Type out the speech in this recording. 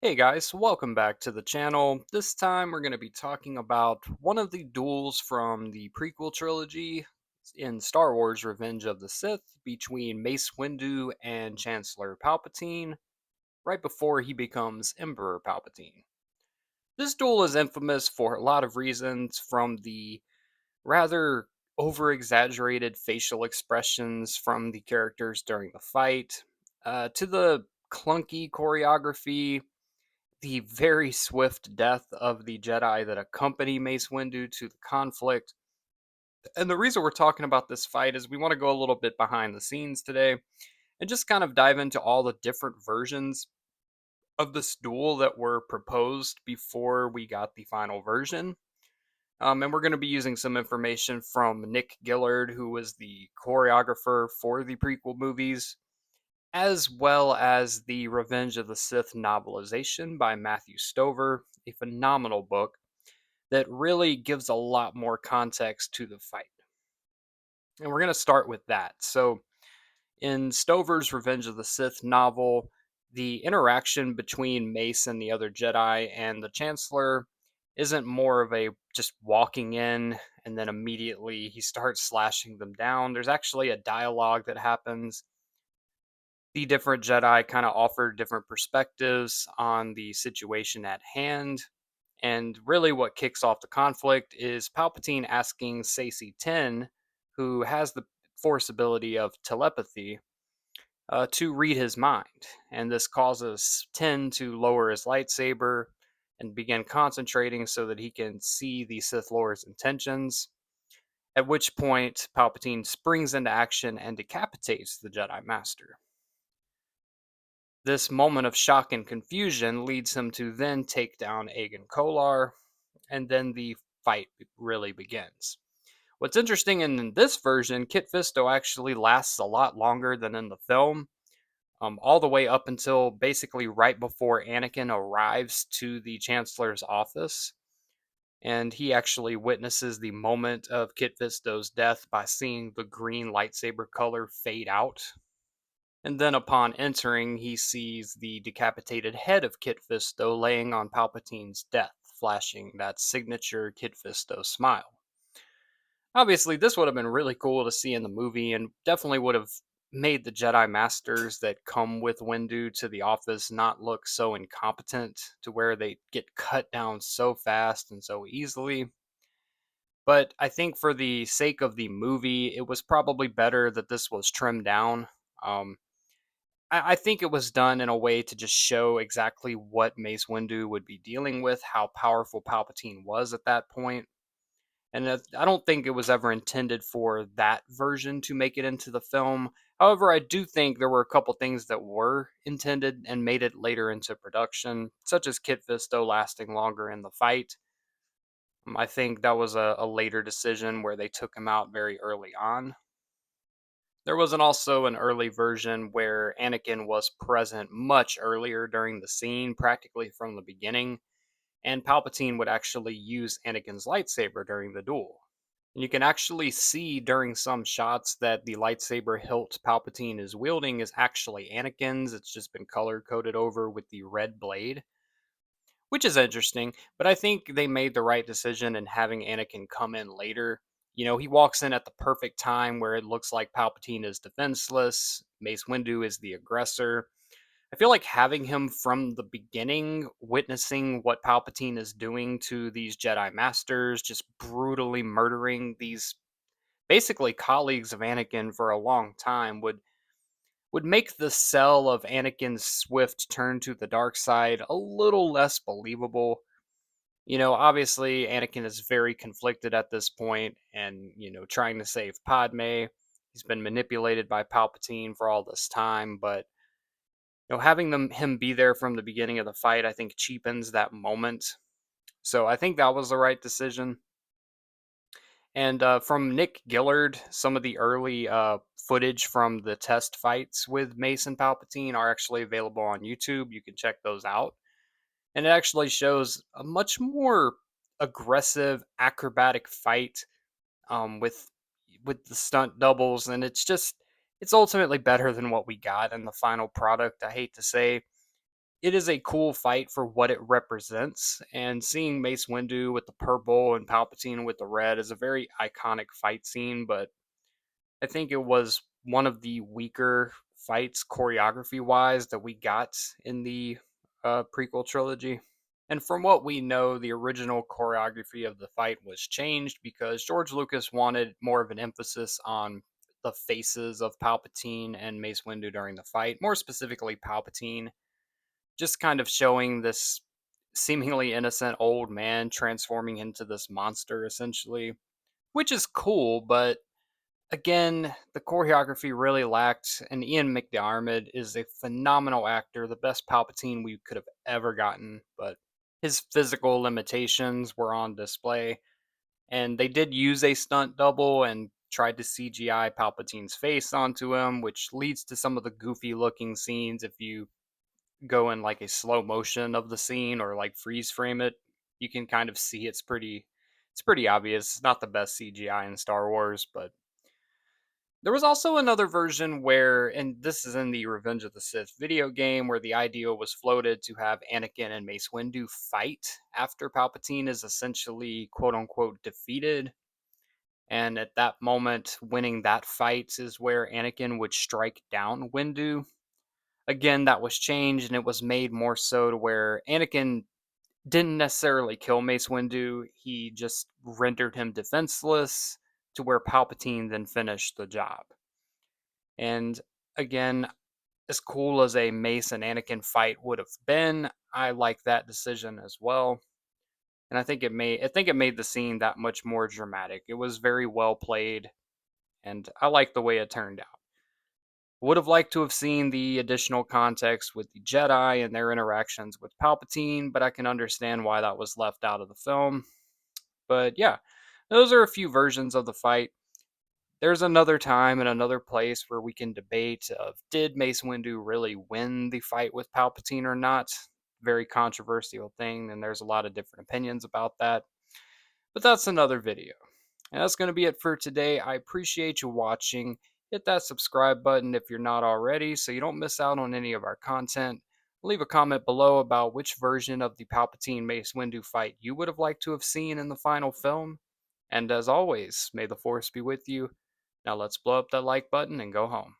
Hey guys, welcome back to the channel. This time we're going to be talking about one of the duels from the prequel trilogy in Star Wars Revenge of the Sith between Mace Windu and Chancellor Palpatine right before he becomes Emperor Palpatine. This duel is infamous for a lot of reasons, from the rather over exaggerated facial expressions from the characters during the fight, to the clunky choreography, the very swift death of the Jedi that accompany Mace Windu to the conflict. And the reason we're talking about this fight is we want to go a little bit behind the scenes today and just kind of dive into all the different versions of this duel that were proposed before we got the final version. And we're going to be using some information from Nick Gillard, who was the choreographer for the prequel movies, as well as the Revenge of the Sith novelization by Matthew Stover, a phenomenal book that really gives a lot more context to the fight. And we're going to start with that. So, in Stover's Revenge of the Sith novel, the interaction between Mace and the other Jedi and the Chancellor isn't more of a just walking in and then immediately he starts slashing them down. There's actually a dialogue that happens. The different Jedi kind of offer different perspectives on the situation at hand. And really, what kicks off the conflict is Palpatine asking Saesee Tiin, who has the force ability of telepathy, to read his mind. And this causes Tin to lower his lightsaber and begin concentrating so that he can see the Sith Lord's intentions. At which point, Palpatine springs into action and decapitates the Jedi Master. This moment of shock and confusion leads him to then take down Agen Kolar, and then the fight really begins. What's interesting in this version, Kit Fisto actually lasts a lot longer than in the film, all the way up until basically right before Anakin arrives to the Chancellor's office. And he actually witnesses the moment of Kit Fisto's death by seeing the green lightsaber color fade out. And then upon entering, he sees the decapitated head of Kit Fisto laying on Palpatine's death, flashing that signature Kit Fisto smile. Obviously, this would have been really cool to see in the movie and definitely would have made the Jedi Masters that come with Windu to the office not look so incompetent to where they get cut down so fast and so easily. But I think for the sake of the movie, it was probably better that this was trimmed down. Um, I think it was done in a way to just show exactly what Mace Windu would be dealing with, how powerful Palpatine was at that point. And I don't think it was ever intended for that version to make it into the film. However, I do think there were a couple things that were intended and made it later into production, such as Kit Fisto lasting longer in the fight. I think that was a later decision where they took him out very early on. There was also an early version where Anakin was present much earlier during the scene, practically from the beginning, and Palpatine would actually use Anakin's lightsaber during the duel. And you can actually see during some shots that the lightsaber hilt Palpatine is wielding is actually Anakin's. It's just been color coded over with the red blade, which is interesting. But I think they made the right decision in having Anakin come in later. You know, he walks in at the perfect time where it looks like Palpatine is defenseless, Mace Windu is the aggressor. I feel like having him from the beginning, witnessing what Palpatine is doing to these Jedi Masters, just brutally murdering these basically colleagues of Anakin for a long time, would make the sell of Anakin's swift turn to the dark side a little less believable. You know, obviously Anakin is very conflicted at this point and, trying to save Padme. He's been manipulated by Palpatine for all this time, but having him be there from the beginning of the fight, I think cheapens that moment. So I think that was the right decision. And from Nick Gillard, some of the early footage from the test fights with Mace and Palpatine are actually available on YouTube. You can check those out. And it actually shows a much more aggressive, acrobatic fight with the stunt doubles, and it's ultimately better than what we got in the final product. I hate to say, it is a cool fight for what it represents, and seeing Mace Windu with the purple and Palpatine with the red is a very iconic fight scene, but I think it was one of the weaker fights choreography wise that we got in the prequel trilogy. And from what we know, the original choreography of the fight was changed because George Lucas wanted more of an emphasis on the faces of Palpatine and Mace Windu during the fight, more specifically Palpatine, just kind of showing this seemingly innocent old man transforming into this monster essentially, which is cool, but again, the choreography really lacked, and Ian McDiarmid is a phenomenal actor, the best Palpatine we could have ever gotten, but his physical limitations were on display, and they did use a stunt double and tried to CGI Palpatine's face onto him, which leads to some of the goofy looking scenes if you go in like a slow motion of the scene or like freeze frame it. You can kind of see it's pretty obvious. It's not the best CGI in Star Wars, but there was also another version where, and this is in the Revenge of the Sith video game, where the idea was floated to have Anakin and Mace Windu fight after Palpatine is essentially quote unquote defeated. And at that moment, winning that fight is where Anakin would strike down Windu. Again, that was changed and it was made more so to where Anakin didn't necessarily kill Mace Windu, he just rendered him defenseless to where Palpatine then finished the job. And again, as cool as a Mace and Anakin fight would have been, I like that decision as well. And I think it made the scene that much more dramatic. It was very well played, and I like the way it turned out. Would have liked to have seen the additional context with the Jedi and their interactions with Palpatine, but I can understand why that was left out of the film. But yeah, those are a few versions of the fight. There's another time and another place where we can debate of did Mace Windu really win the fight with Palpatine or not? Very controversial thing, and there's a lot of different opinions about that. But that's another video. And that's going to be it for today. I appreciate you watching. Hit that subscribe button if you're not already so you don't miss out on any of our content. Leave a comment below about which version of the Palpatine Mace Windu fight you would have liked to have seen in the final film. And as always, may the Force be with you. Now let's blow up that like button and go home.